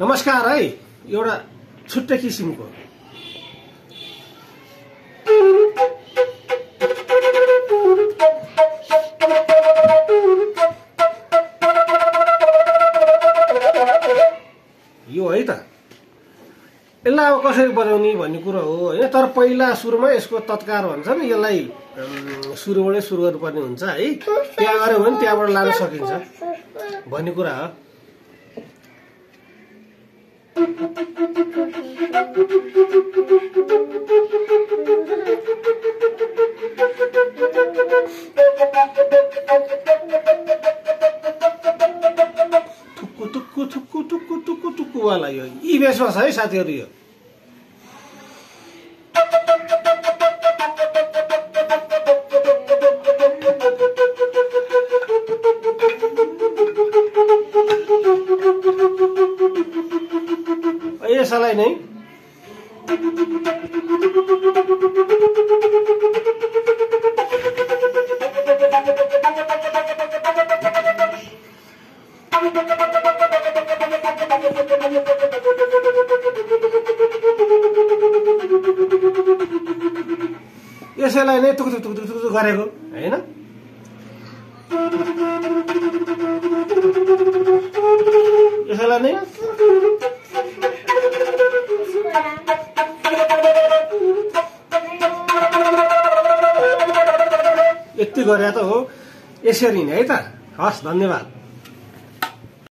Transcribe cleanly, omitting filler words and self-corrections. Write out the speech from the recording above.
नमस्कार है एउटा छुट्टै किसिमको यो है त यसलाई अब कसरी बजाउने भन्ने कुरा हो हैन। तर पहिला सुरुमा यसको तत्कार भन्छ नि, यसलाई सुरुबाटै सुरु गर्नुपर्ने हुन्छ है। त्यहाँ गऱ्यो भने त्यहाँबाट लान सकिन्छ भन्ने कुरा हो। टुक्कु टुक्कु टुक्कु टुक्कु टुक्कु टुक्कु वाला यो यी बेसमा छ है साथीहरु। यो यसलाई नै यसैलाई नै टुक टुक टुक टुक गरेको हैन। यसैलाई नै यति गरे त हो। यसरी नै है त। हस्, धन्यवाद।